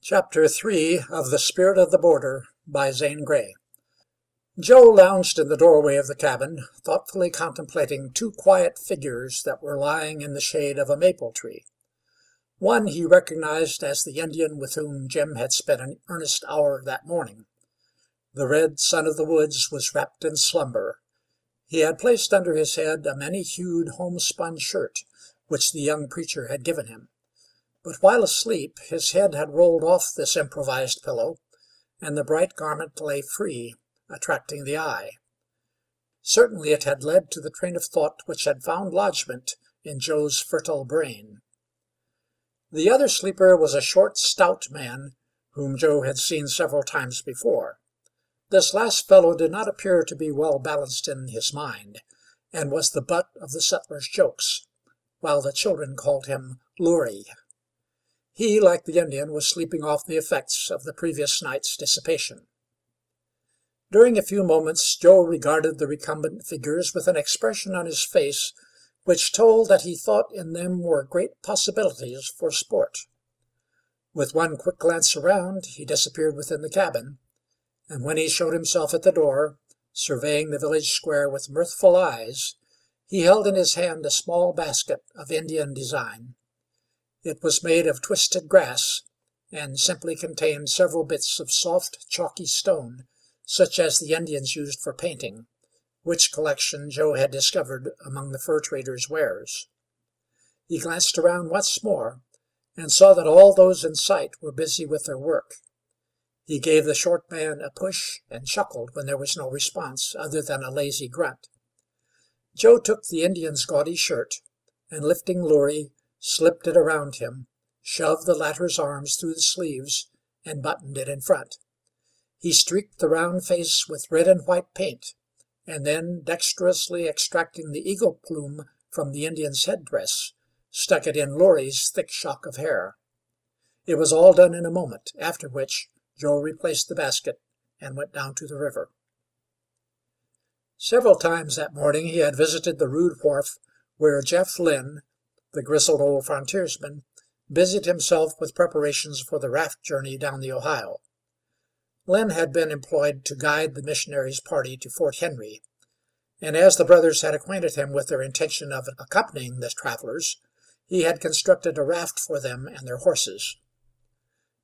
Chapter 3 of The Spirit of the Border by Zane Grey. Joe lounged in the doorway of the cabin, thoughtfully contemplating two quiet figures that were lying in the shade of a maple tree. One he recognized as the Indian with whom Jim had spent an earnest hour that morning. The red son of the woods was wrapped in slumber. He had placed under his head a many-hued homespun shirt, which the young preacher had given him. But while asleep, his head had rolled off this improvised pillow, and the bright garment lay free, attracting the eye. Certainly it had led to the train of thought which had found lodgment in Joe's fertile brain. The other sleeper was a short, stout man whom Joe had seen several times before. This last fellow did not appear to be well balanced in his mind, and was the butt of the settlers' jokes, while the children called him Loorey. He, like the Indian, was sleeping off the effects of the previous night's dissipation. During a few moments Joe regarded the recumbent figures with an expression on his face which told that he thought in them were great possibilities for sport. With one quick glance around, he disappeared within the cabin, and when he showed himself at the door, surveying the village square with mirthful eyes, he held in his hand a small basket of Indian design. It was made of twisted grass, and simply contained several bits of soft, chalky stone, such as the Indians used for painting, which collection Joe had discovered among the fur traders' wares. He glanced around once more, and saw that all those in sight were busy with their work. He gave the short man a push, and chuckled when there was no response other than a lazy grunt. Joe took the Indian's gaudy shirt, and lifting Loorey, slipped it around him, shoved the latter's arms through the sleeves, and buttoned it in front. He streaked the round face with red and white paint, and then, dexterously extracting the eagle plume from the Indian's headdress, stuck it in Loorey's thick shock of hair. It was all done in a moment, after which Joe replaced the basket and went down to the river. Several times that morning he had visited the rude wharf where Jeff Lynn, the grizzled old frontiersman, busied himself with preparations for the raft journey down the Ohio. Lynn had been employed to guide the missionary's party to Fort Henry, and as the brothers had acquainted him with their intention of accompanying the travelers, he had constructed a raft for them and their horses.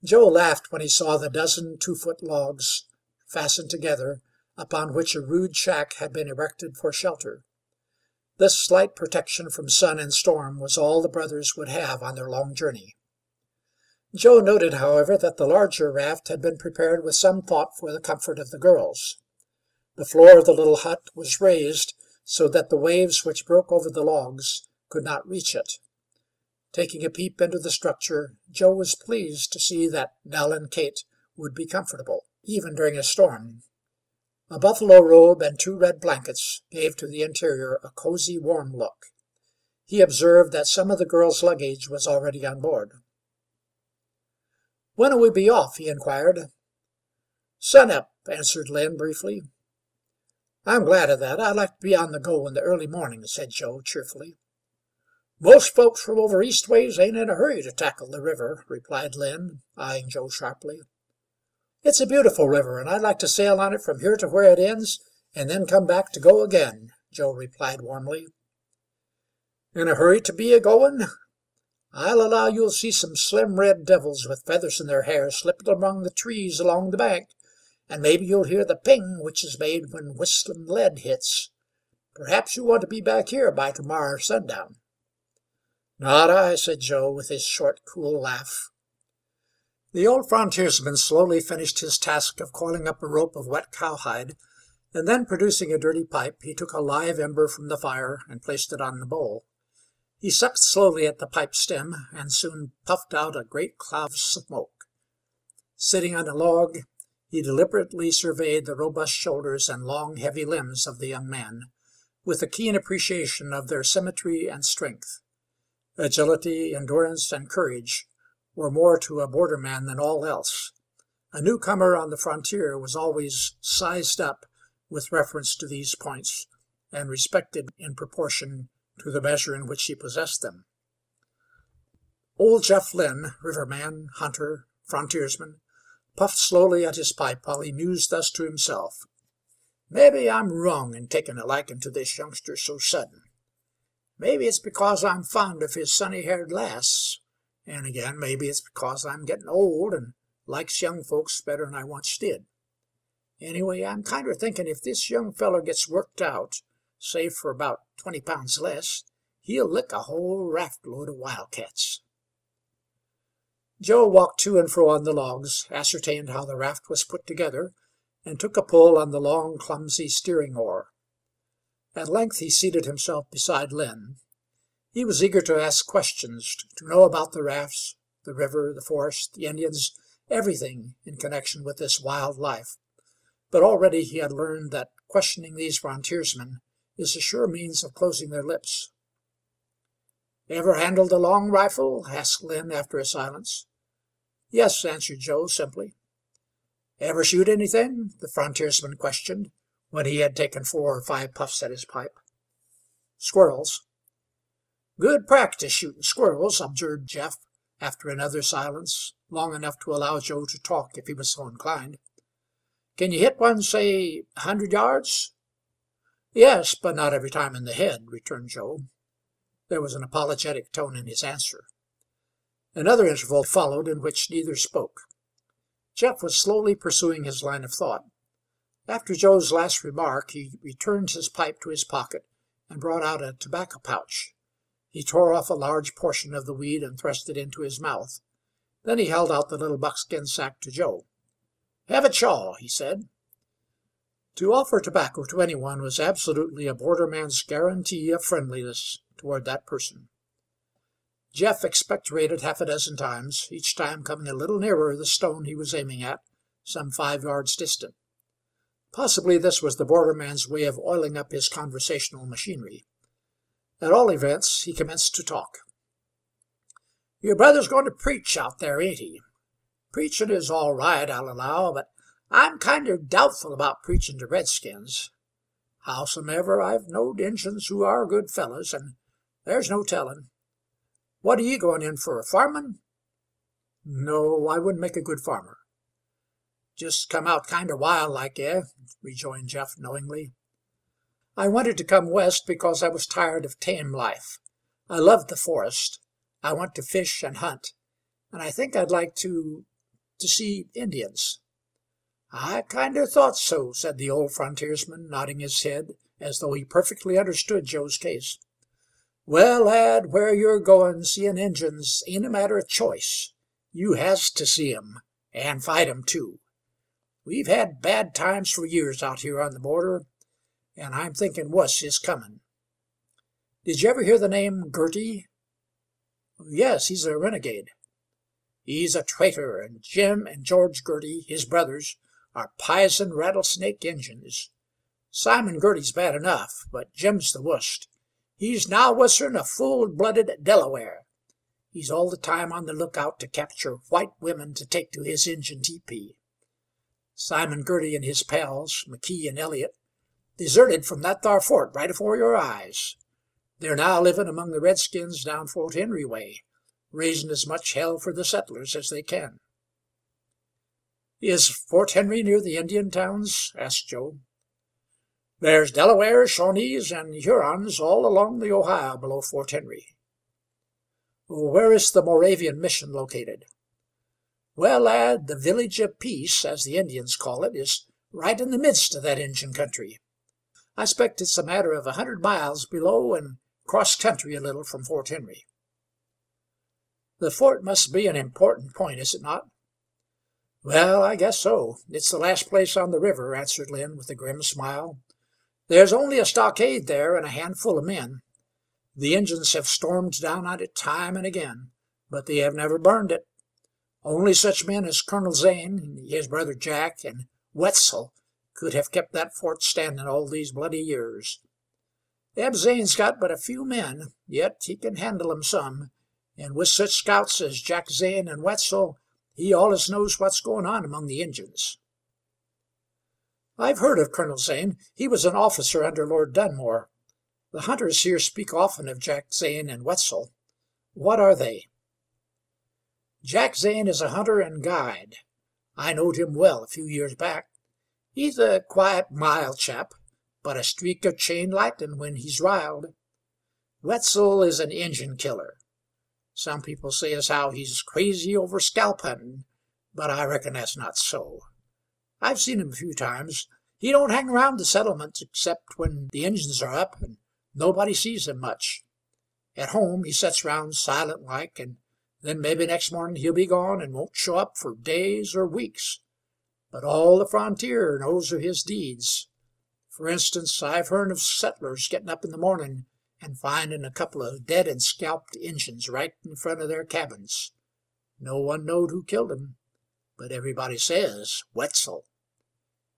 Joe laughed when he saw the dozen 2-foot logs fastened together, upon which a rude shack had been erected for shelter. This slight protection from sun and storm was all the brothers would have on their long journey. Joe noted, however, that the larger raft had been prepared with some thought for the comfort of the girls. The floor of the little hut was raised so that the waves which broke over the logs could not reach it. Taking a peep into the structure, Joe was pleased to see that Nell and Kate would be comfortable, even during a storm. A buffalo robe and 2 red blankets gave to the interior a cozy, warm look. He observed that some of the girls' luggage was already on board. "When'll we be off?" he inquired. "Sunup," answered Lynn briefly. "I'm glad of that. I like to be on the go in the early morning," said Joe cheerfully. "Most folks from over east ways ain't in a hurry to tackle the river," replied Lynn, eyeing Joe sharply. "It's a beautiful river, and I'd like to sail on it from here to where it ends, and then come back to go again," Joe replied warmly. "In a hurry to be a-goin'? I'll allow you'll see some slim red devils with feathers in their hair slipping among the trees along the bank, and maybe you'll hear the ping which is made when whistlin' lead hits. Perhaps you want to be back here by tomorrow sundown." "Not I," said Joe, with his short, cool laugh. The old frontiersman slowly finished his task of coiling up a rope of wet cowhide, and then, producing a dirty pipe, he took a live ember from the fire and placed it on the bowl. He sucked slowly at the pipe stem, and soon puffed out a great cloud of smoke. Sitting on a log, he deliberately surveyed the robust shoulders and long, heavy limbs of the young man, with a keen appreciation of their symmetry and strength. Agility, endurance, and courage were more to a borderman than all else. A newcomer on the frontier was always sized up with reference to these points, and respected in proportion to the measure in which he possessed them. Old Jeff Lynn, riverman, hunter, frontiersman, puffed slowly at his pipe while he mused thus to himself. "Mebbe I'm wrong in taking a likin' to this youngster so sudden. Maybe it's because I'm fond of his sunny-haired lass, and again, maybe it's because I'm gettin' old and likes young folks better'n I once did. Anyway, I'm kinder thinkin' if this young feller gets worked out, say for about 20 pounds less, he'll lick a whole raft load of wildcats." Joe walked to and fro on the logs, ascertained how the raft was put together, and took a pull on the long, clumsy steering oar. At length he seated himself beside Lynn. He was eager to ask questions, to know about the rafts, the river, the forest, the Indians, everything in connection with this wild life. But already he had learned that questioning these frontiersmen is a sure means of closing their lips. "Ever handled a long rifle?" asked Lynn after a silence. "Yes," answered Joe simply. "Ever shoot anything?" the frontiersman questioned, when he had taken 4 or 5 puffs at his pipe. "Squirrels." "Good practice shooting squirrels," observed Jeff, after another silence, long enough to allow Joe to talk if he was so inclined. "Can you hit one, say, 100 yards?" "Yes, but not every time in the head," returned Joe. There was an apologetic tone in his answer. Another interval followed in which neither spoke. Jeff was slowly pursuing his line of thought. After Joe's last remark, he returned his pipe to his pocket and brought out a tobacco pouch. He tore off a large portion of the weed and thrust it into his mouth. Then he held out the little buckskin sack to Joe. "Have a chaw," he said. To offer tobacco to anyone was absolutely a borderman's guarantee of friendliness toward that person. Jeff expectorated half a dozen times, each time coming a little nearer the stone he was aiming at, some 5 yards distant. Possibly this was the borderman's way of oiling up his conversational machinery. At all events, he commenced to talk. "Your brother's going to preach out there, ain't he? Preachin' is all right, I'll allow, but I'm kinder doubtful about preachin' to redskins. Howsomever, I've knowed Injuns who are good fellows, and there's no tellin'. What are ye going in for, farmin'?" "No, I wouldn't make a good farmer." "Just come out kinder wild like, eh?" rejoined Jeff knowingly. "I wanted to come west because I was tired of tame life. I loved the forest. I want to fish and hunt, and I think I'd like to see Indians." "I kinder thought so," said the old frontiersman, nodding his head as though he perfectly understood Joe's case. "Well, lad, where you're goin', seein' Injuns ain't a matter of choice. You has to see 'em, and fight 'em, too. We've had bad times for years out here on the border, and I'm thinkin' wuss is comin'. Did you ever hear the name Girty?" "Yes, he's a renegade." "He's a traitor, and Jim and George Girty, his brothers, are pison rattlesnake Injuns. Simon Girty's bad enough, but Jim's the wust. He's now wusser'n a full-blooded Delaware. He's all the time on the lookout to capture white women to take to his Injun teepee. Simon Girty and his pals, McKee and Elliott, deserted from that thar fort right afore your eyes. They're now livin' among the redskins down Fort Henry way, raisin' as much hell for the settlers as they can." "Is Fort Henry near the Indian towns?" asked Joe. "There's Delawares, Shawnees, and Hurons all along the Ohio below Fort Henry." "Where is the Moravian mission located?" "Well, lad, the Village of Peace, as the Indians call it, is right in the midst of that Injun country. I expect it's a matter of 100 miles below and cross country a little from Fort Henry." "The fort must be an important point, is it not?" "Well, I guess so. It's the last place on the river," answered Lynn with a grim smile. "There's only a stockade there and a handful of men. The Injuns have stormed down on it time and again, but they have never burned it. Only such men as Colonel Zane, his brother Jack, and Wetzel could have kept that fort standing all these bloody years. Eb Zane's got but a few men, yet he can handle 'em some, and with such scouts as Jack Zane and Wetzel, he allus knows what's going on among the Injuns." "I've heard of Colonel Zane. He was an officer under Lord Dunmore. The hunters here speak often of Jack Zane and Wetzel. What are they?" Jack Zane is a hunter and guide. I knowed him well a few years back. He's a quiet, mild chap, but a streak of chain lightning when he's riled. Wetzel is an Injun killer. Some people say as how he's crazy over scalp hunting, but I reckon that's not so. I've seen him a few times. He don't hang around the settlements except when the Injuns are up, and nobody sees him much. At home he sets round silent like, and then maybe next morning he'll be gone and won't show up for days or weeks. But all the frontier knows of his deeds. For instance, I've heard of settlers getting up in the morning and finding a couple of dead and scalped Injuns right in front of their cabins. No one knowed who killed 'em, but everybody says Wetzel.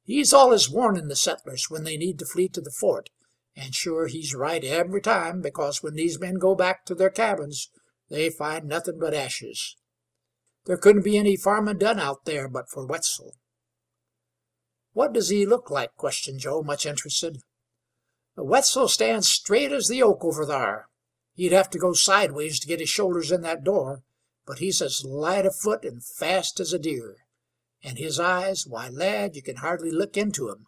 He's allus warning the settlers when they need to flee to the fort, and sure he's right every time, because when these men go back to their cabins, they find nothing but ashes. There couldn't be any farming done out there but for Wetzel. What does he look like? Questioned Joe, much interested. Wetzel stands straight as the oak over thar. He'd have to go sideways to get his shoulders in that door, but he's as light of foot and fast as a deer. And his eyes, why, lad, you can hardly look into 'em.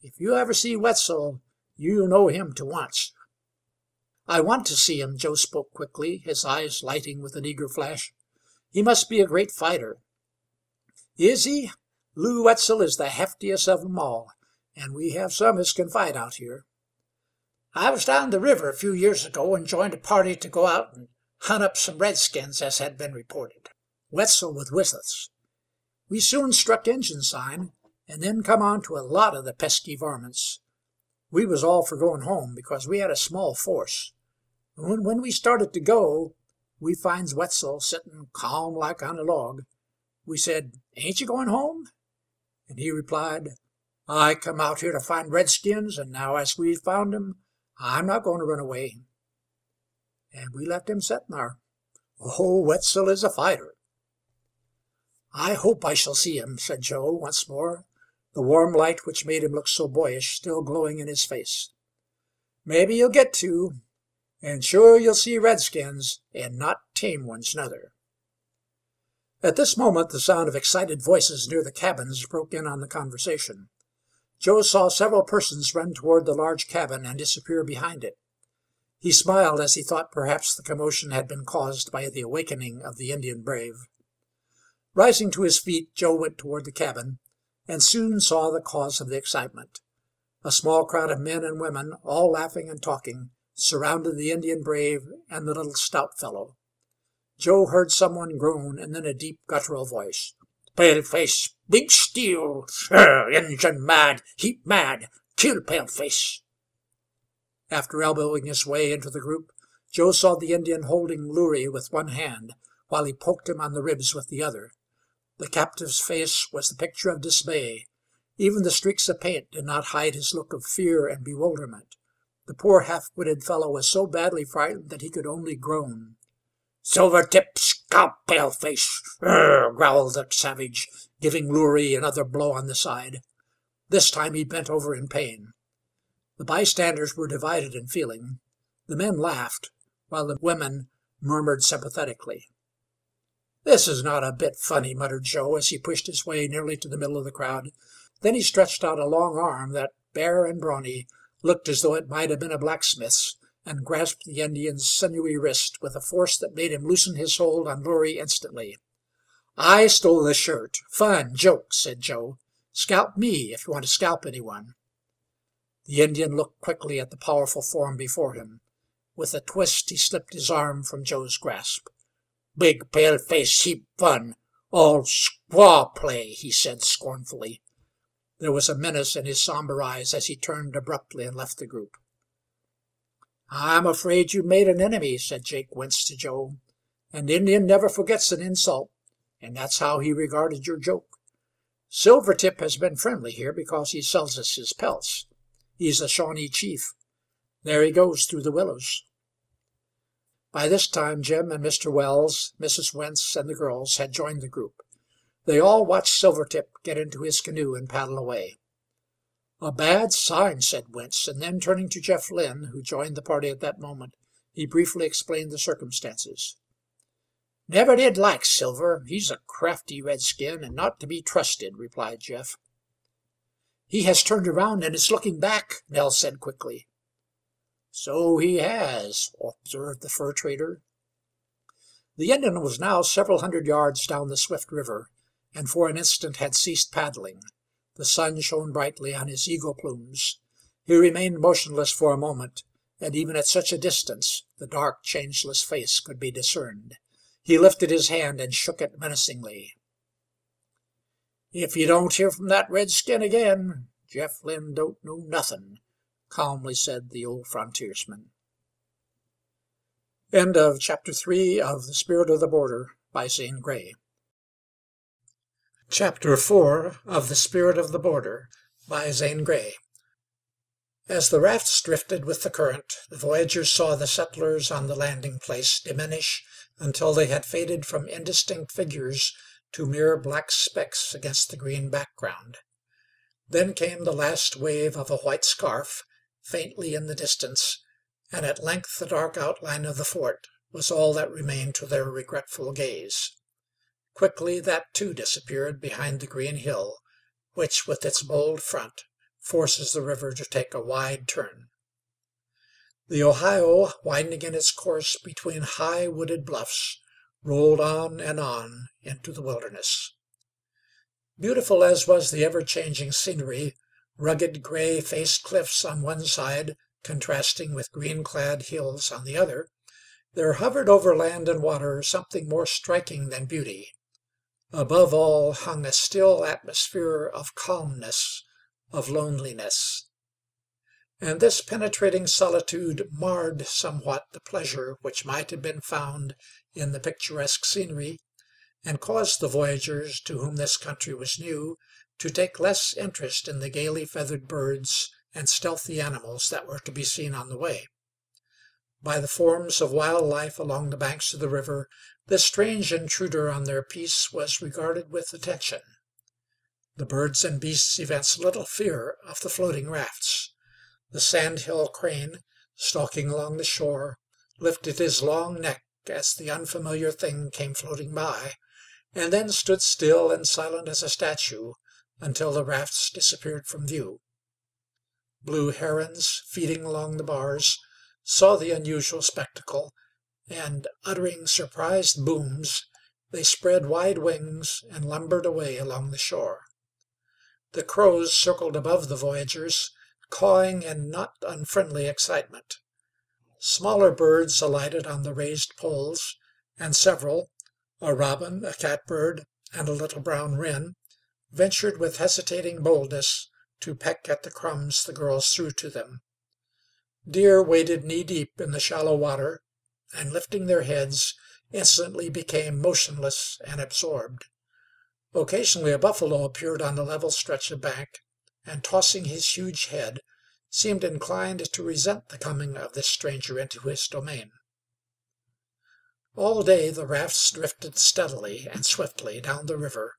If you ever see Wetzel, you know him to once. I want to see him, Joe spoke quickly, his eyes lighting with an eager flash. He must be a great fighter. Is he? Lew Wetzel is the heftiest of 'em all, and we have some as can fight out here. I was down the river a few years ago and joined a party to go out and hunt up some redskins as had been reported. Wetzel was with us. We soon struck Injun sign, and then come on to a lot of the pesky varmints. We was all for going home because we had a small force. When we started to go, we finds Wetzel sitting calm like on a log. We said, "Ain't you going home?" And he replied, "I come out here to find redskins, and now as we've found 'em, I'm not going to run away." And we left him sitting there. Oh, Wetzel is a fighter. "I hope I shall see him," said Joe once more, the warm light which made him look so boyish still glowing in his face. "Maybe you'll get to, and sure you'll see redskins, and not tame ones nuther." At this moment the sound of excited voices near the cabins broke in on the conversation. Joe saw several persons run toward the large cabin and disappear behind it. He smiled as he thought perhaps the commotion had been caused by the awakening of the Indian brave. Rising to his feet, Joe went toward the cabin, and soon saw the cause of the excitement. A small crowd of men and women, all laughing and talking, surrounded the Indian brave and the little stout fellow. Joe heard someone groan, and then a deep, guttural voice. "Paleface, big steal, Injun mad, heap mad, kill Paleface." After elbowing his way into the group, Joe saw the Indian holding Loorey with one hand, while he poked him on the ribs with the other. The captive's face was the picture of dismay. Even the streaks of paint did not hide his look of fear and bewilderment. The poor half-witted fellow was so badly frightened that he could only groan. "Silvertip, scalp Paleface!" growled the savage, giving Loorey another blow on the side. This time he bent over in pain. The bystanders were divided in feeling. The men laughed, while the women murmured sympathetically. "This is not a bit funny," muttered Joe as he pushed his way nearly to the middle of the crowd. Then he stretched out a long arm that, bare and brawny, looked as though it might have been a blacksmith's, and grasped the Indian's sinewy wrist with a force that made him loosen his hold on Loorey instantly. "I stole the shirt. Fun, joke," said Joe. "Scalp me if you want to scalp anyone." The Indian looked quickly at the powerful form before him. With a twist he slipped his arm from Joe's grasp. "Big Paleface heap fun. All squaw play," he said scornfully. There was a menace in his somber eyes as he turned abruptly and left the group. "I'm afraid you made an enemy," said Jake Wentz to Joe. "An Indian never forgets an insult, and that's how he regarded your joke. Silvertip has been friendly here because he sells us his pelts. He's a Shawnee chief. There he goes through the willows." By this time Jim and Mr. Wells, Mrs. Wentz, and the girls had joined the group. They all watched Silvertip get into his canoe and paddle away. "A bad sign," said Wentz, and then turning to Jeff Lynn, who joined the party at that moment, he briefly explained the circumstances. "Never did like Silver. He's a crafty redskin, and not to be trusted," replied Jeff. "He has turned around and is looking back," Nell said quickly. "So he has," observed the fur trader. The Indian was now several hundred yards down the swift river, and for an instant had ceased paddling. The sun shone brightly on his eagle plumes. He remained motionless for a moment, and even at such a distance the dark, changeless face could be discerned. He lifted his hand and shook it menacingly. "If you don't hear from that redskin again, Jeff Lynn don't know nothin'," calmly said the old frontiersman. End of Chapter 3 of The Spirit of the Border by Zane Grey. Chapter 4 of The Spirit of the Border by Zane Grey. As the rafts drifted with the current, the voyagers saw the settlers on the landing place diminish until they had faded from indistinct figures to mere black specks against the green background. Then came the last wave of a white scarf, faintly in the distance, and at length the dark outline of the fort was all that remained to their regretful gaze. Quickly that too disappeared behind the green hill, which, with its bold front, forces the river to take a wide turn. The Ohio, winding in its course between high wooded bluffs, rolled on and on into the wilderness. Beautiful as was the ever-changing scenery, rugged gray-faced cliffs on one side contrasting with green-clad hills on the other, there hovered over land and water something more striking than beauty. Above all hung a still atmosphere of calmness, of loneliness. And this penetrating solitude marred somewhat the pleasure which might have been found in the picturesque scenery, and caused the voyagers, to whom this country was new, to take less interest in the gaily feathered birds and stealthy animals that were to be seen on the way. By the forms of wild life along the banks of the river, this strange intruder on their peace was regarded with attention. The birds and beasts evinced little fear of the floating rafts. The sandhill crane, stalking along the shore, lifted his long neck as the unfamiliar thing came floating by, and then stood still and silent as a statue until the rafts disappeared from view. Blue herons, feeding along the bars, saw the unusual spectacle, and, uttering surprised booms, they spread wide wings and lumbered away along the shore. The crows circled above the voyagers, cawing in not unfriendly excitement. Smaller birds alighted on the raised poles, and several, a robin, a catbird, and a little brown wren, ventured with hesitating boldness to peck at the crumbs the girls threw to them. Deer waded knee-deep in the shallow water, and, lifting their heads, instantly became motionless and absorbed. Occasionally a buffalo appeared on the level stretch of bank, and, tossing his huge head, seemed inclined to resent the coming of this stranger into his domain. All day the rafts drifted steadily and swiftly down the river,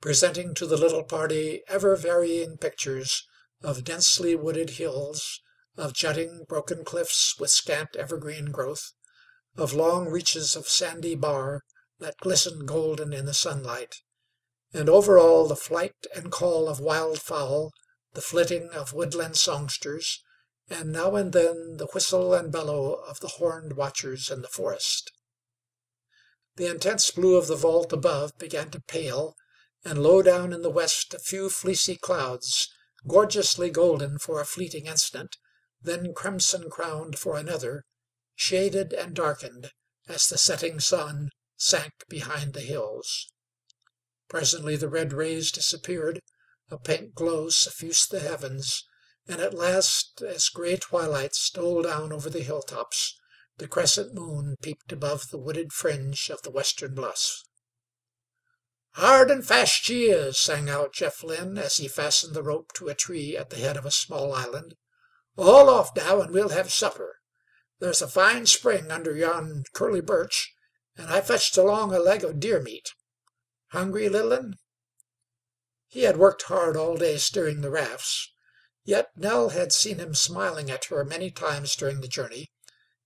presenting to the little party ever-varying pictures of densely wooded hills, of jutting, broken cliffs with scant evergreen growth, of long reaches of sandy bar that glistened golden in the sunlight, and over all the flight and call of wild fowl, the flitting of woodland songsters, and now and then the whistle and bellow of the horned watchers in the forest. The intense blue of the vault above began to pale, and low down in the west a few fleecy clouds, gorgeously golden for a fleeting instant, then crimson-crowned for another, shaded and darkened as the setting sun sank behind the hills. Presently the red rays disappeared, a pink glow suffused the heavens, and at last, as gray twilight stole down over the hilltops, the crescent moon peeped above the wooded fringe of the western bluffs. "Hard and fast she is," sang out Jeff Lynn, as he fastened the rope to a tree at the head of a small island. "All off now, and we'll have supper. There's a fine spring under yon curly birch, and I fetched along a leg of deer meat. Hungry, little 'un?" He had worked hard all day steering the rafts, yet Nell had seen him smiling at her many times during the journey,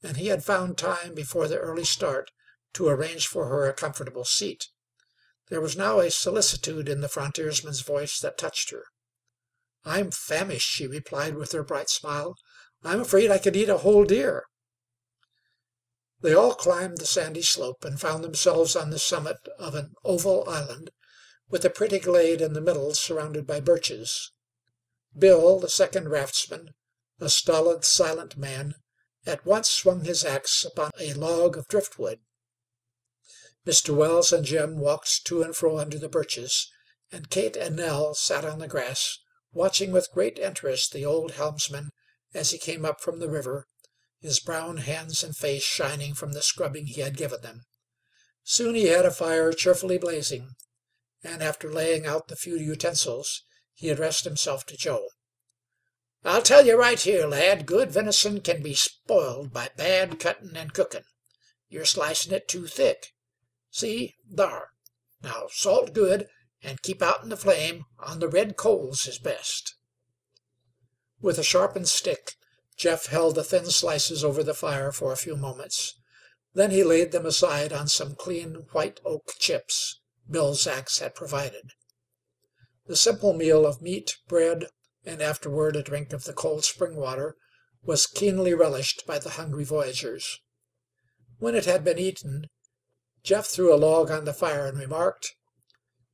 and he had found time before the early start to arrange for her a comfortable seat. There was now a solicitude in the frontiersman's voice that touched her. "I'm famished," she replied with her bright smile. "I'm afraid I could eat a whole deer." They all climbed the sandy slope and found themselves on the summit of an oval island, with a pretty glade in the middle surrounded by birches. Bill, the second raftsman, a stolid, silent man, at once swung his axe upon a log of driftwood. Mr. Wells and Jim walked to and fro under the birches, and Kate and Nell sat on the grass, watching with great interest the old helmsman as he came up from the river, his brown hands and face shining from the scrubbing he had given them. Soon he had a fire cheerfully blazing, and after laying out the few utensils, he addressed himself to Joe. "I'll tell you right here, lad, good venison can be spoiled by bad cutting and cooking. You're slicing it too thick. See, thar. Now salt good, and keep out'n the flame. On the red coals is best." With a sharpened stick, Jeff held the thin slices over the fire for a few moments. Then he laid them aside on some clean white oak chips Bill's axe had provided. The simple meal of meat, bread, and afterward a drink of the cold spring water was keenly relished by the hungry voyagers. When it had been eaten, Jeff threw a log on the fire and remarked,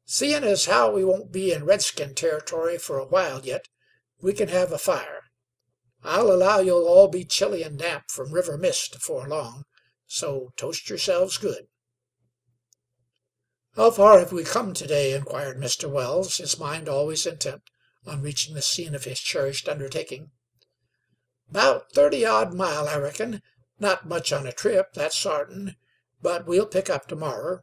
"Seeing as how we won't be in redskin territory for a while yet, we can have a fire. I'll allow you'll all be chilly and damp from river mist afore long, so toast yourselves good." "How far have we come today?" inquired Mr. Wells, his mind always intent on reaching the scene of his cherished undertaking. "'Bout 30-odd mile, I reckon. Not much on a trip, that's sartin, but we'll pick up tomorrer.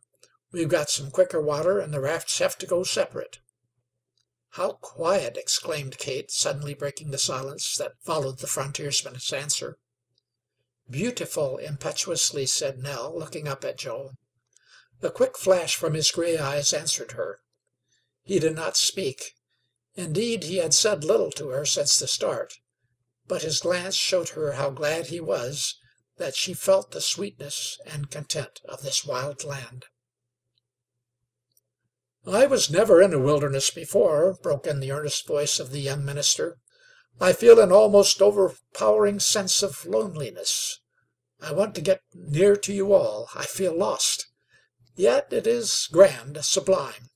We've got some quicker water, and the rafts have to go separate." "How quiet!" exclaimed Kate, suddenly breaking the silence that followed the frontiersman's answer. "Beautiful!" impetuously said Nell, looking up at Joe. A quick flash from his gray eyes answered her. He did not speak. Indeed, he had said little to her since the start, but his glance showed her how glad he was that she felt the sweetness and content of this wild land. "I was never in a wilderness before," broke in the earnest voice of the young minister. "I feel an almost overpowering sense of loneliness. I want to get near to you all. I feel lost. Yet it is grand, sublime."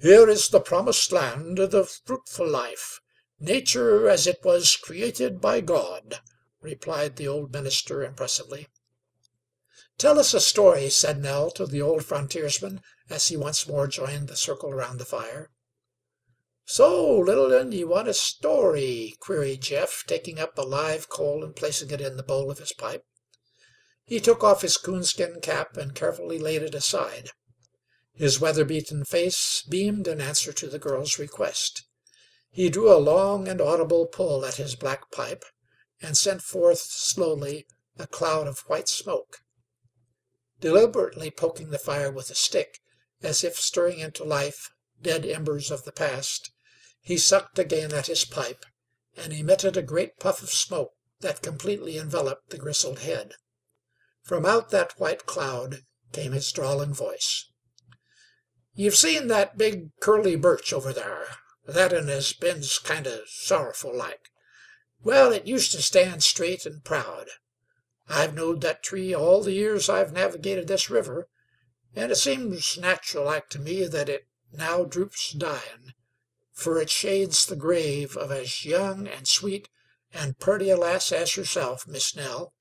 "Here is the promised land, the fruitful life, nature as it was created by God," replied the old minister impressively. "Tell us a story," said Nell to the old frontiersman, as he once more joined the circle around the fire. "So, little un, ye want a story?" queried Jeff, taking up a live coal and placing it in the bowl of his pipe. He took off his coonskin cap and carefully laid it aside. His weather-beaten face beamed in answer to the girl's request. He drew a long and audible pull at his black pipe, and sent forth slowly a cloud of white smoke. Deliberately poking the fire with a stick, as if stirring into life dead embers of the past, he sucked again at his pipe, and emitted a great puff of smoke that completely enveloped the grizzled head. From out that white cloud came his drawling voice. "You've seen that big curly birch over thar. That un has been kind of sorrowful like. Well, it used to stand straight and proud. I've knowed that tree all the years I've navigated this river, and it seems natural like to me that it now droops dyin', fer it shades the grave of as young and sweet and purty a lass as yourself, Miss Nell.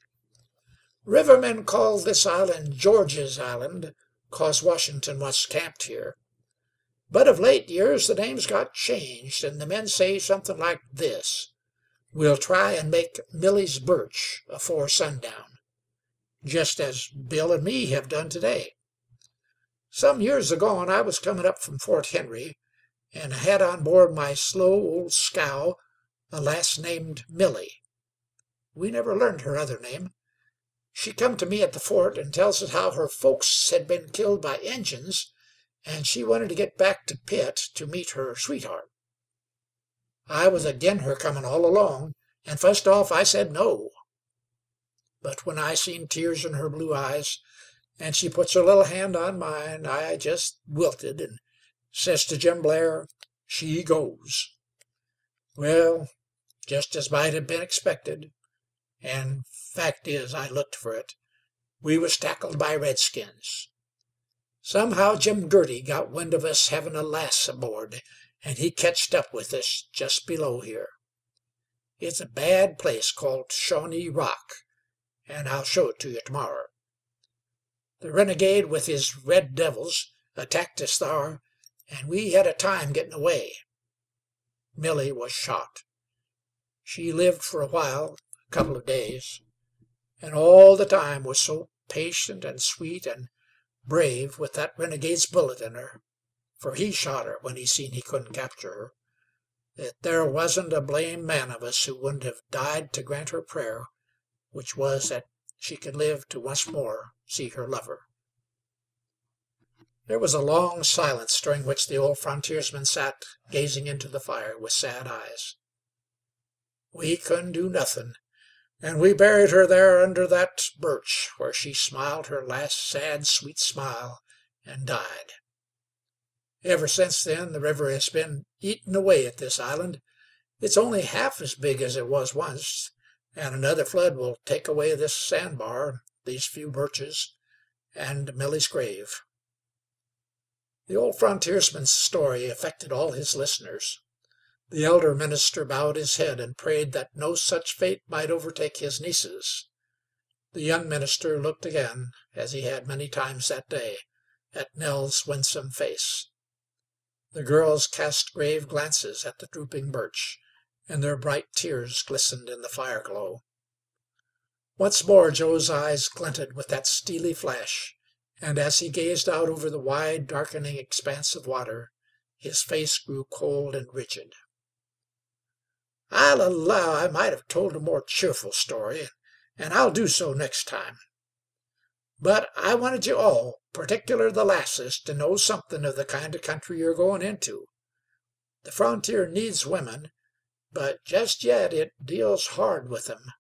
Rivermen call this island George's Island, 'cause Washington once camped here. But of late years the name's got changed, and the men say something like this: 'We'll try and make Milly's Birch afore sundown,' just as Bill and me have done today. Some years agone I was comin' up from Fort Henry, and I had on board my slow old scow a lass named Milly. We never learned her other name. She come to me at the fort and tells us how her folks had been killed by Injuns, and she wanted to get back to Pitt to meet her sweetheart. I was agin her comin' all along, and fust off I said no. but when I seen tears in her blue eyes, and she puts her little hand on mine, I just wilted and says to Jim Blair, 'She goes.' Well, just as might have been expected, and fact is I looked for it, we was tackled by redskins. Somehow Jim Girty got wind of us having a lass aboard, and he ketched up with us just below here. It's a bad place called Shawnee Rock, and I'll show it to you tomorrow. The renegade with his red devils attacked us thar, and we had a time getting away. Millie was shot. She lived for a while, a couple of days, and all the time was so patient and sweet and brave with that renegade's bullet in her, for he shot her when he seen he couldn't capture her, that there wasn't a blame man of us who wouldn't have died to grant her prayer, which was that she could live to once more see her lover." There was a long silence, during which the old frontiersman sat gazing into the fire with sad eyes. "We couldn't do nothing, and we buried her there under that birch, where she smiled her last sad, sweet smile and died. Ever since then the river has been eating away at this island. It's only half as big as it was once, and another flood will take away this sandbar, these few birches, and Millie's grave." The old frontiersman's story affected all his listeners. The elder minister bowed his head and prayed that no such fate might overtake his nieces. The young minister looked again, as he had many times that day, at Nell's winsome face. The girls cast grave glances at the drooping birch, and their bright tears glistened in the fire glow. Once more Joe's eyes glinted with that steely flash, and as he gazed out over the wide, darkening expanse of water, his face grew cold and rigid. "I'll allow I might have told a more cheerful story, and I'll do so next time. But I wanted you all, particular the lasses, to know something of the kind of country you're going into. The frontier needs women, but just yet it deals hard with them,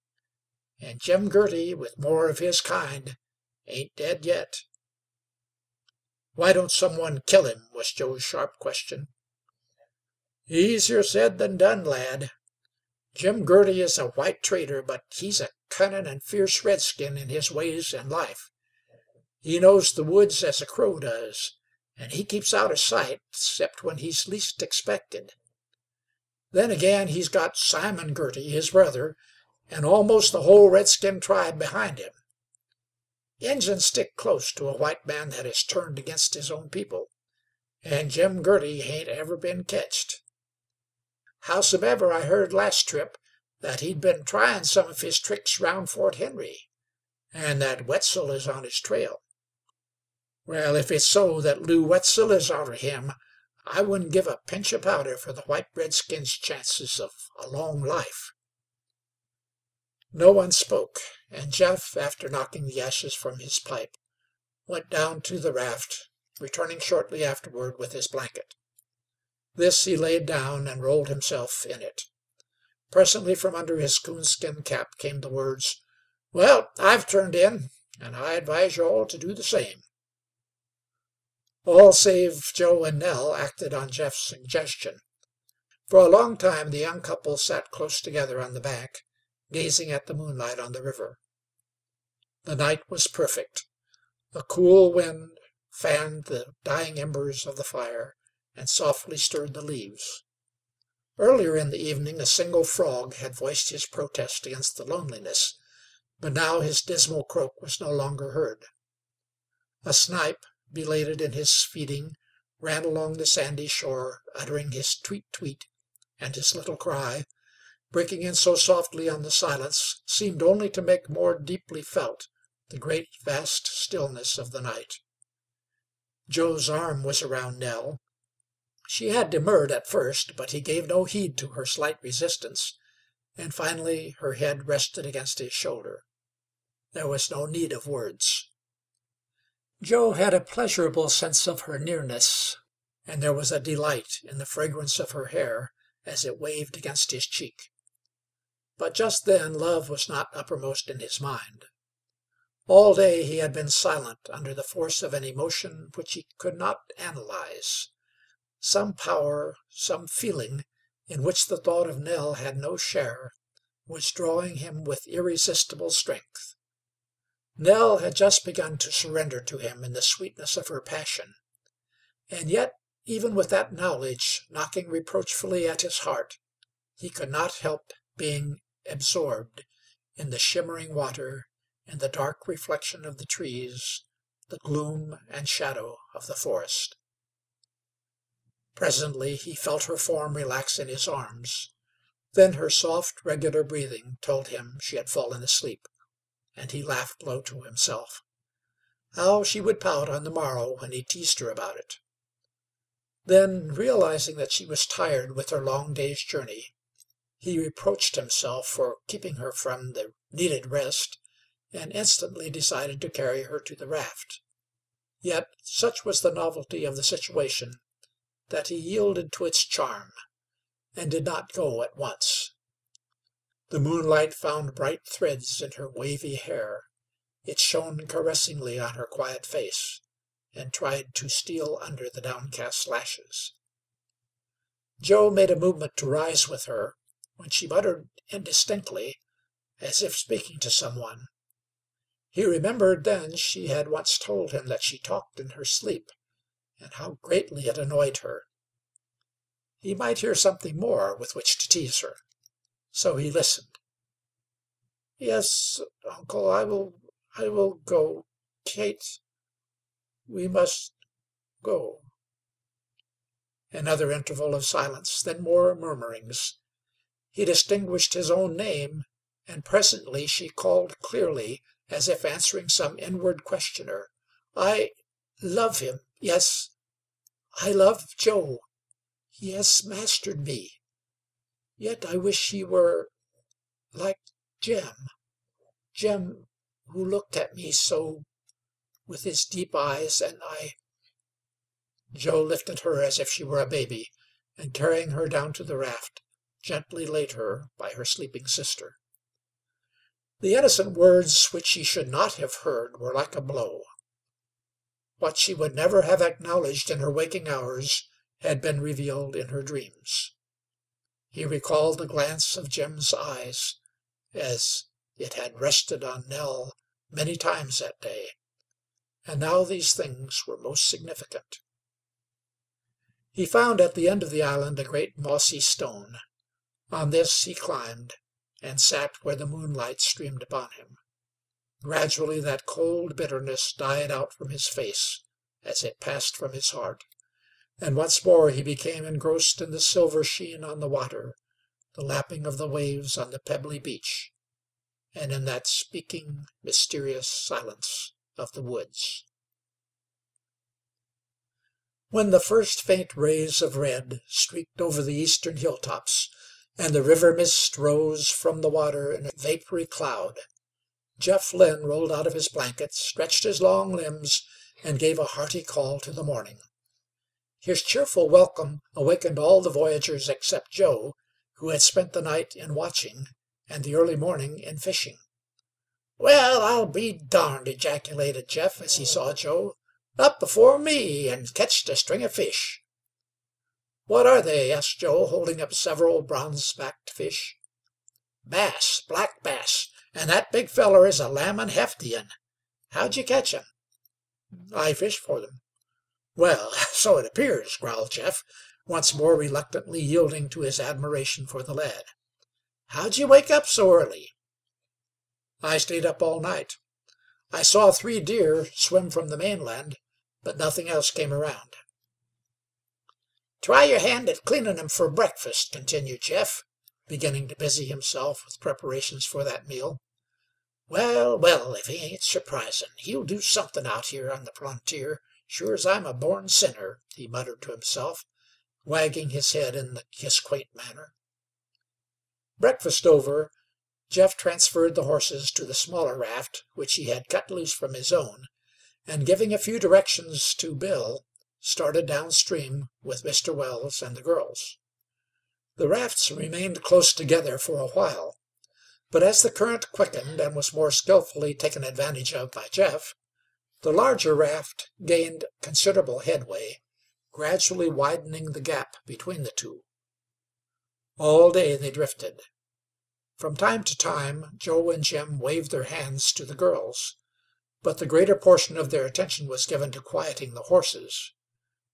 and Jim Girty, with more of his kind, ain't dead yet." "Why don't someone kill him?" was Joe's sharp question. "Easier said than done, lad. Jim Girty is a white trader, but he's a cunning and fierce redskin in his ways and life. He knows the woods as a crow does, and he keeps out of sight except when he's least expected. Then again, he's got Simon Girty, his brother, and almost the whole redskin tribe behind him. Injuns stick close to a white man that has turned against his own people, and Jim Girty hain't ever been ketched. Howsomever, I heard last trip that he'd been trying some of his tricks round Fort Henry, and that Wetzel is on his trail. Well, if it's so that Lew Wetzel is arter him, I wouldn't give a pinch of powder for the white redskin's chances of a long life." No one spoke, and Jeff, after knocking the ashes from his pipe, went down to the raft, returning shortly afterward with his blanket. This he laid down and rolled himself in it. Presently from under his coonskin cap came the words, "Well, I've turned in, and I advise you all to do the same." All save Joe and Nell acted on Jeff's suggestion. For a long time the young couple sat close together on the bank, gazing at the moonlight on the river. The night was perfect. A cool wind fanned the dying embers of the fire and softly stirred the leaves. Earlier in the evening a single frog had voiced his protest against the loneliness, but now his dismal croak was no longer heard. A snipe, belated in his feeding, ran along the sandy shore, uttering his tweet-tweet and his little cry, breaking in so softly on the silence, seemed only to make more deeply felt the great vast stillness of the night. Joe's arm was around Nell. She had demurred at first, but he gave no heed to her slight resistance, and finally her head rested against his shoulder. There was no need of words. Joe had a pleasurable sense of her nearness, and there was a delight in the fragrance of her hair as it waved against his cheek. But just then love was not uppermost in his mind. All day he had been silent under the force of an emotion which he could not analyze. Some power, some feeling, in which the thought of Nell had no share, was drawing him with irresistible strength. Nell had just begun to surrender to him in the sweetness of her passion, and yet, even with that knowledge knocking reproachfully at his heart, he could not help being absorbed in the shimmering water, in the dark reflection of the trees, the gloom and shadow of the forest. Presently he felt her form relax in his arms. Then her soft, regular breathing told him she had fallen asleep, and he laughed low to himself. How she would pout on the morrow when he teased her about it. Then, realizing that she was tired with her long day's journey, he reproached himself for keeping her from the needed rest, and instantly decided to carry her to the raft. Yet such was the novelty of the situation that he yielded to its charm, and did not go at once. The moonlight found bright threads in her wavy hair. It shone caressingly on her quiet face, and tried to steal under the downcast lashes. Joe made a movement to rise with her, when she muttered indistinctly, as if speaking to someone. He remembered then she had once told him that she talked in her sleep, and how greatly it annoyed her. He might hear something more with which to tease her. So he listened. "Yes, Uncle, I will go. Kate, we must go." Another interval of silence, then more murmurings. He distinguished his own name, and presently she called clearly, as if answering some inward questioner. "I love him. Yes, I love Joe. He has mastered me. Yet I wish he were like Jim who looked at me so, with his deep eyes, and I—" Joe lifted her as if she were a baby, and carrying her down to the raft, gently laid her by her sleeping sister. The innocent words which she should not have heard were like a blow. What she would never have acknowledged in her waking hours had been revealed in her dreams. He recalled the glance of Jim's eyes, as it had rested on Nell many times that day, and now these things were most significant. He found at the end of the island a great mossy stone. On this he climbed, and sat where the moonlight streamed upon him. Gradually that cold bitterness died out from his face as it passed from his heart, and once more he became engrossed in the silver sheen on the water, the lapping of the waves on the pebbly beach, and in that speaking, mysterious silence of the woods. When the first faint rays of red streaked over the eastern hilltops, and the river mist rose from the water in a vapory cloud, Jeff Lynn rolled out of his blanket, stretched his long limbs, and gave a hearty call to the morning. His cheerful welcome awakened all the voyagers except Joe, who had spent the night in watching and the early morning in fishing. "Well, I'll be darned!" ejaculated Jeff as he saw Joe. "Up before me, and ketched a string of fish." "What are they?" asked Joe, holding up several bronze-backed fish. "Bass, black bass, and that big feller is a lammin' hefty 'un. How'd you catch 'em?" "I fished for them." "Well, so it appears," growled Jeff, once more reluctantly yielding to his admiration for the lad. "How'd you wake up so early?" "I stayed up all night. I saw 3 deer swim from the mainland, but nothing else came around." "Try your hand at cleaning 'em for breakfast," continued Jeff, beginning to busy himself with preparations for that meal. "Well, well, if he ain't surprisin'. He'll do somethin' out here on the frontier, sure as I'm a born sinner," he muttered to himself, wagging his head in his quaint manner. Breakfast over, Jeff transferred the horses to the smaller raft, which he had cut loose from his own, and giving a few directions to Bill, started downstream with Mr. Wells and the girls. The rafts remained close together for a while. But as the current quickened and was more skillfully taken advantage of by Jeff, the larger raft gained considerable headway, gradually widening the gap between the two. All day they drifted. From time to time Joe and Jim waved their hands to the girls, but the greater portion of their attention was given to quieting the horses.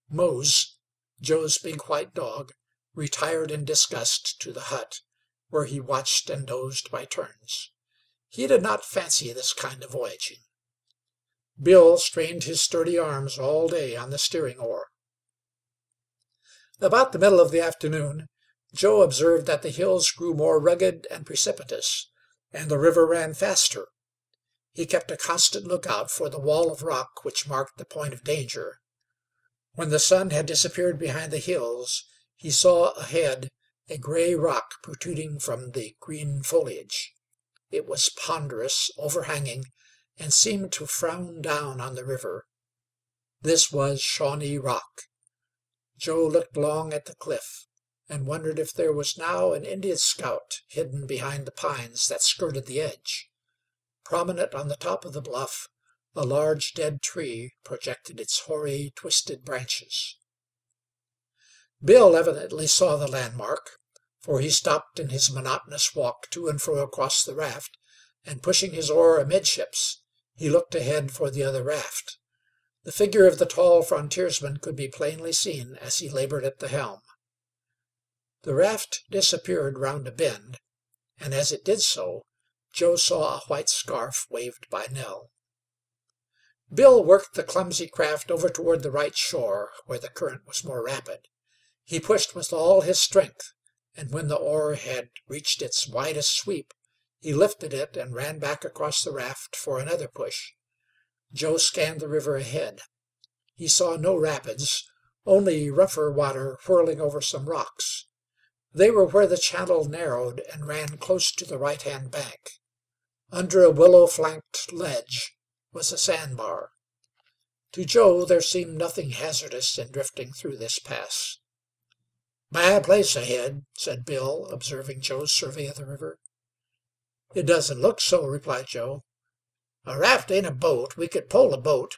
Mose, Joe's big white dog, retired in disgust to the hut, where he watched and dozed by turns. He did not fancy this kind of voyaging. Bill strained his sturdy arms all day on the steering oar. About the middle of the afternoon, Joe observed that the hills grew more rugged and precipitous, and the river ran faster. He kept a constant lookout for the wall of rock which marked the point of danger. When the sun had disappeared behind the hills, he saw ahead a gray rock protruding from the green foliage. It was ponderous, overhanging, and seemed to frown down on the river. This was Shawnee Rock. Joe looked long at the cliff, and wondered if there was now an Indian scout hidden behind the pines that skirted the edge. Prominent on the top of the bluff, a large dead tree projected its hoary, twisted branches. Bill evidently saw the landmark, for he stopped in his monotonous walk to and fro across the raft, and pushing his oar amidships, he looked ahead for the other raft. The figure of the tall frontiersman could be plainly seen as he labored at the helm. The raft disappeared round a bend, and as it did so, Joe saw a white scarf waved by Nell. Bill worked the clumsy craft over toward the right shore, where the current was more rapid. He pushed with all his strength, and when the oar had reached its widest sweep, he lifted it and ran back across the raft for another push. Joe scanned the river ahead. He saw no rapids, only rougher water whirling over some rocks. They were where the channel narrowed and ran close to the right-hand bank. Under a willow-flanked ledge was a sandbar. To Joe there seemed nothing hazardous in drifting through this pass. "Bad place ahead," said Bill, observing Joe's survey of the river. "It doesn't look so," replied Joe. "A raft ain't a boat. We could pole a boat.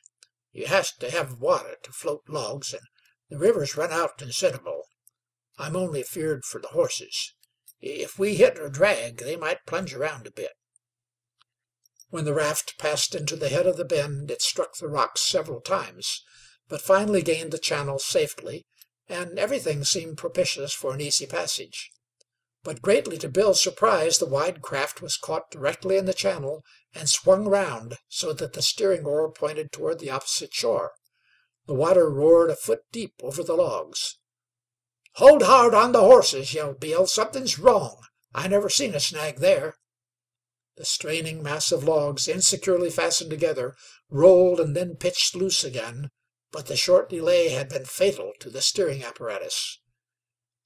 You has to have water to float logs, and the river's run out considerable. I'm only feared for the horses. If we hit or drag, they might plunge around a bit." When the raft passed into the head of the bend, it struck the rocks several times, but finally gained the channel safely, and everything seemed propitious for an easy passage. But greatly to Bill's surprise, the wide craft was caught directly in the channel and swung round so that the steering oar pointed toward the opposite shore. The water roared a foot deep over the logs. "Hold hard on the horses!" yelled Bill. "Something's wrong. I never seen a snag there." The straining mass of logs, insecurely fastened together, rolled and then pitched loose again, but the short delay had been fatal to the steering apparatus.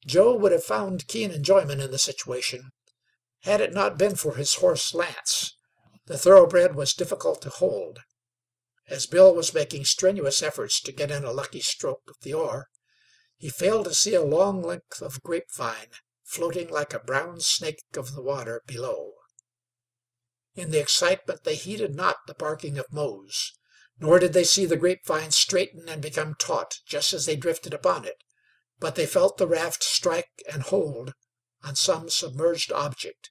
Joe would have found keen enjoyment in the situation, had it not been for his horse Lance. The thoroughbred was difficult to hold. As Bill was making strenuous efforts to get in a lucky stroke of the oar, he failed to see a long length of grapevine floating like a brown snake of the water below. In the excitement they heeded not the barking of Mose, nor did they see the grapevine straighten and become taut just as they drifted upon it, but they felt the raft strike and hold on some submerged object.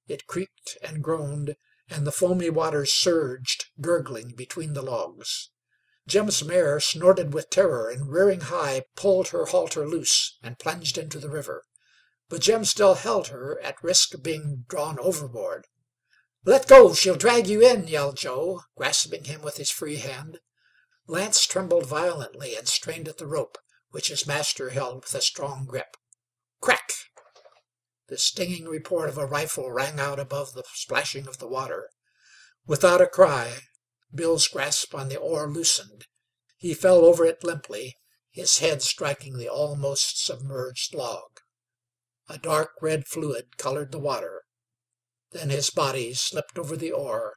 It creaked and groaned, and the foamy waters surged, gurgling between the logs. Jim's mare snorted with terror and, rearing high, pulled her halter loose and plunged into the river. But Jim still held her, at risk of being drawn overboard. "Let go! She'll drag you in!" yelled Joe, grasping him with his free hand. Lance trembled violently and strained at the rope, which his master held with a strong grip. Crack! The stinging report of a rifle rang out above the splashing of the water. Without a cry, Bill's grasp on the oar loosened. He fell over it limply, his head striking the almost submerged log. A dark red fluid colored the water. Then his body slipped over the oar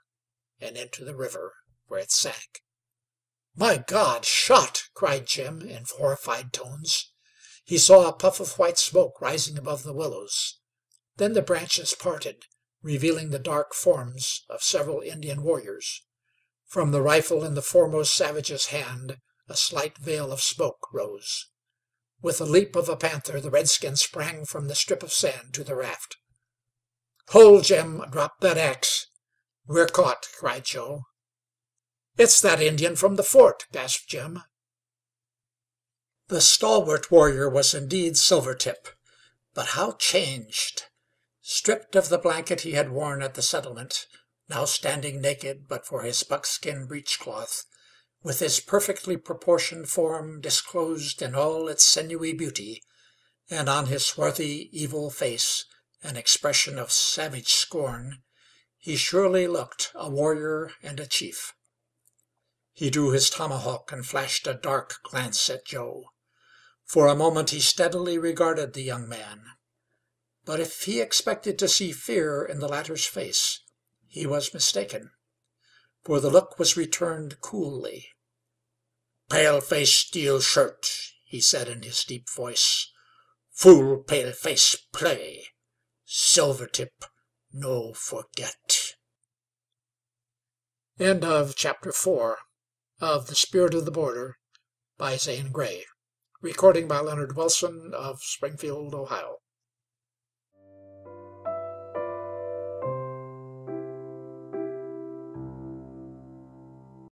and into the river, where it sank. "My God! Shot!" cried Jim in horrified tones. He saw a puff of white smoke rising above the willows. Then the branches parted, revealing the dark forms of several Indian warriors. From the rifle in the foremost savage's hand a slight veil of smoke rose. With the leap of a panther, the redskin sprang from the strip of sand to the raft. "Hold, Jim! Drop that axe! We're caught!" cried Joe. "It's that Indian from the fort!" gasped Jim. The stalwart warrior was indeed Silvertip, but how changed! Stripped of the blanket he had worn at the settlement, now standing naked but for his buckskin breechcloth, with his perfectly proportioned form disclosed in all its sinewy beauty, and on his swarthy, evil face an expression of savage scorn, he surely looked a warrior and a chief. He drew his tomahawk and flashed a dark glance at Joe. For a moment he steadily regarded the young man. But if he expected to see fear in the latter's face, he was mistaken, for the look was returned coolly. "Paleface steal shirt," he said in his deep voice. "Fool paleface play. Silvertip no forget." End of Chapter 4 of The Spirit of the Border by Zane Grey. Recording by Leonard Wilson of Springfield, Ohio.